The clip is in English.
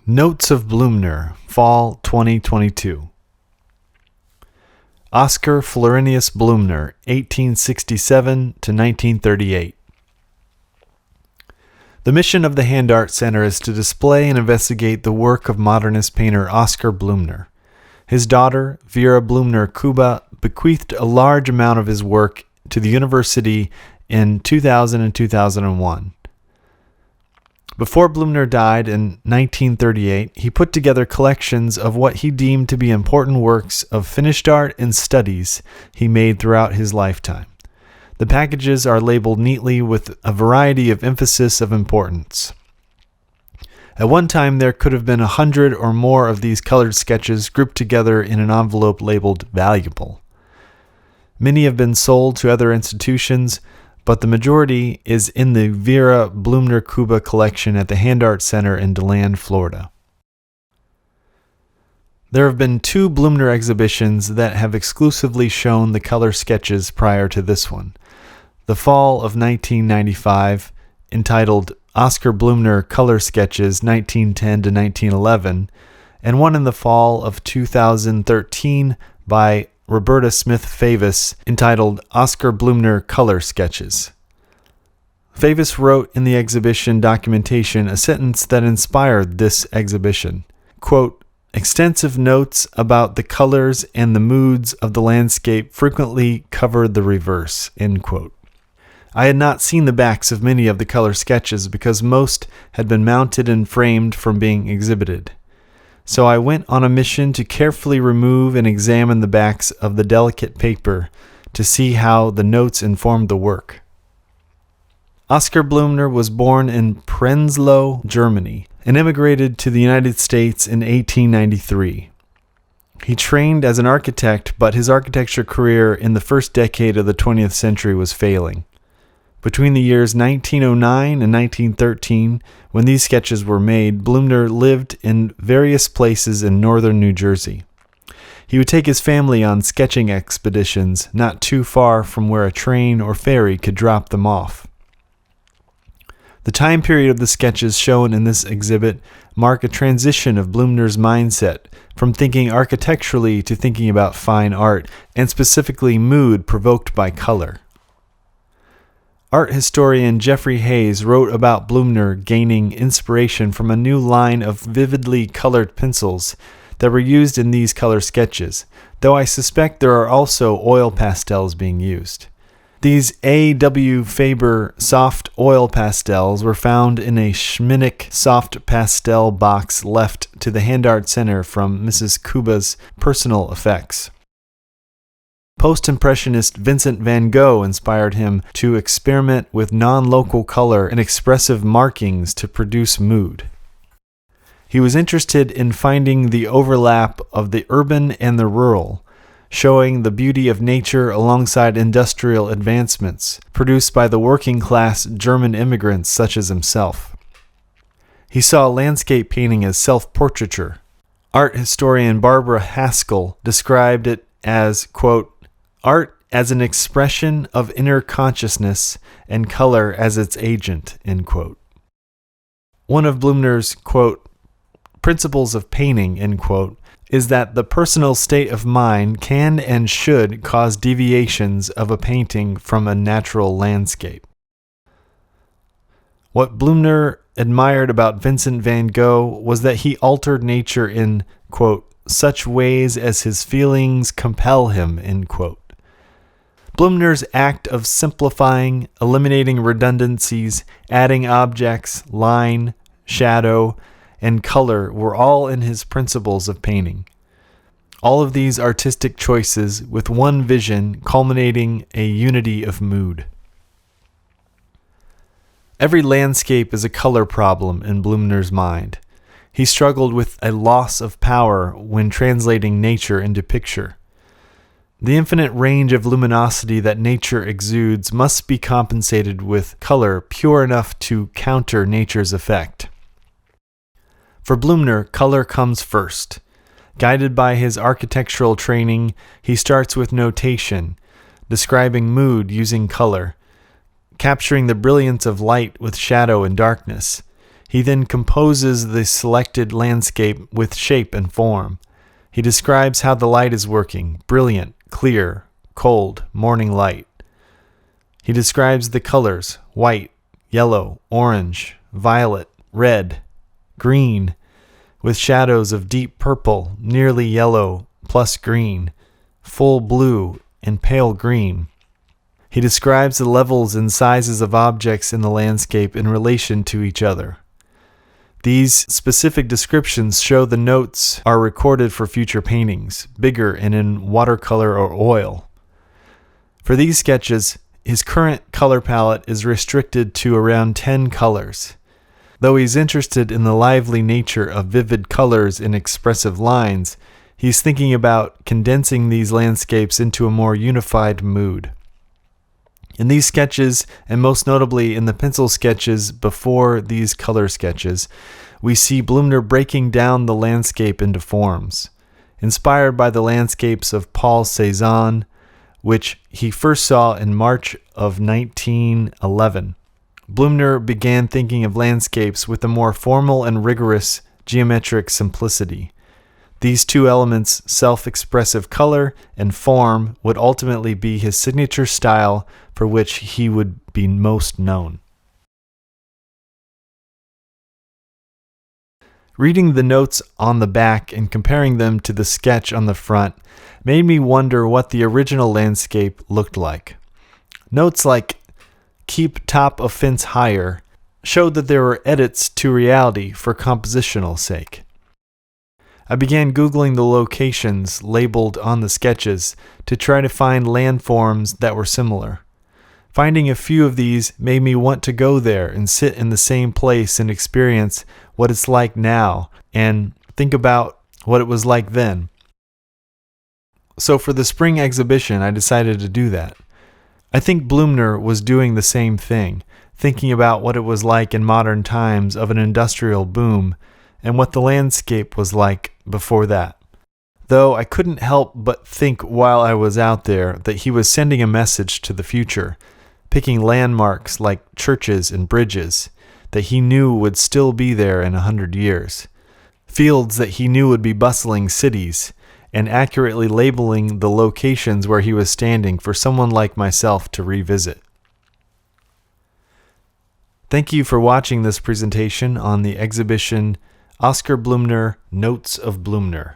Notes of Bluemner, Fall 2022. Oscar Florinius Bluemner, 1867 to 1938. The mission of the Hand Art Center is to display and investigate the work of modernist painter Oscar Bluemner. His daughter, Vera Bluemner Kouba, bequeathed a large amount of his work to the university in 2000 and 2001. Before Bluemner died in 1938, he put together collections of what he deemed to be important works of finished art and studies he made throughout his lifetime. The packages are labeled neatly with a variety of emphasis of importance. At one time, there could have been 100 or more of these colored sketches grouped together in an envelope labeled valuable. Many have been sold to other institutions, but the majority is in the Vera Bluemner Kouba collection at the Hand Art Center in Deland, Florida. There have been 2 Bluemner exhibitions that have exclusively shown the color sketches prior to this one. The fall of 1995, entitled Oscar Bluemner Color Sketches 1910 to 1911, and one in the fall of 2013 by Roberta Smith Favis, entitled Oscar Bluemner Color Sketches. Favis wrote in the exhibition documentation a sentence that inspired this exhibition. Quote, "Extensive notes about the colors and the moods of the landscape frequently covered the reverse." End quote. I had not seen the backs of many of the color sketches because most had been mounted and framed from being exhibited. So I went on a mission to carefully remove and examine the backs of the delicate paper to see how the notes informed the work. Oscar Bluemner was born in Prenzlau, Germany, and immigrated to the United States in 1893. He trained as an architect, but his architecture career in the first decade of the 20th century was failing. Between the years 1909 and 1913, when these sketches were made, Bluemner lived in various places in northern New Jersey. He would take his family on sketching expeditions not too far from where a train or ferry could drop them off. The time period of the sketches shown in this exhibit mark a transition of Bluemner's mindset from thinking architecturally to thinking about fine art, and specifically mood provoked by color. Art historian Jeffrey Hayes wrote about Bluemner gaining inspiration from a new line of vividly colored pencils that were used in these color sketches, though I suspect there are also oil pastels being used. These A.W. Faber soft oil pastels were found in a Schmincke soft pastel box left to the Hand Art Center from Mrs. Kouba's personal effects. Post-Impressionist Vincent van Gogh inspired him to experiment with non-local color and expressive markings to produce mood. He was interested in finding the overlap of the urban and the rural, showing the beauty of nature alongside industrial advancements produced by the working-class German immigrants such as himself. He saw landscape painting as self-portraiture. Art historian Barbara Haskell described it as, quote, "Art as an expression of inner consciousness and color as its agent," end quote. One of Bluemner's, quote, "principles of painting," end quote, is that the personal state of mind can and should cause deviations of a painting from a natural landscape. What Bluemner admired about Vincent van Gogh was that he altered nature in, quote, "such ways as his feelings compel him," end quote. Bluemner's act of simplifying, eliminating redundancies, adding objects, line, shadow, and color were all in his principles of painting. All of these artistic choices with one vision culminating a unity of mood. Every landscape is a color problem in Bluemner's mind. He struggled with a loss of power when translating nature into picture. The infinite range of luminosity that nature exudes must be compensated with color pure enough to counter nature's effect. For Bluemner, color comes first. Guided by his architectural training, he starts with notation, describing mood using color, capturing the brilliance of light with shadow and darkness. He then composes the selected landscape with shape and form. He describes how the light is working: brilliant, clear, cold, morning light. He describes the colors: white, yellow, orange, violet, red, green, with shadows of deep purple, nearly yellow, plus green, full blue, and pale green. He describes the levels and sizes of objects in the landscape in relation to each other. These specific descriptions show the notes are recorded for future paintings, bigger and in watercolor or oil. For these sketches, his current color palette is restricted to around 10 colors. Though he's interested in the lively nature of vivid colors and expressive lines, he's thinking about condensing these landscapes into a more unified mood. In these sketches, and most notably in the pencil sketches before these color sketches, we see Bluemner breaking down the landscape into forms. Inspired by the landscapes of Paul Cézanne, which he first saw in March of 1911, Bluemner began thinking of landscapes with a more formal and rigorous geometric simplicity. These two elements, self-expressive color and form, would ultimately be his signature style for which he would be most known. Reading the notes on the back and comparing them to the sketch on the front made me wonder what the original landscape looked like. Notes like "keep top of fence higher" showed that there were edits to reality for compositional sake. I began Googling the locations labeled on the sketches to try to find landforms that were similar. Finding a few of these made me want to go there and sit in the same place and experience what it's like now and think about what it was like then. So for the spring exhibition, I decided to do that. I think Bluemner was doing the same thing, thinking about what it was like in modern times of an industrial boom and what the landscape was like before that. Though I couldn't help but think while I was out there that he was sending a message to the future, picking landmarks like churches and bridges that he knew would still be there in 100 years, fields that he knew would be bustling cities, and accurately labeling the locations where he was standing for someone like myself to revisit. Thank you for watching this presentation on the exhibition Oskar Bluemner, Notes of Bluemner.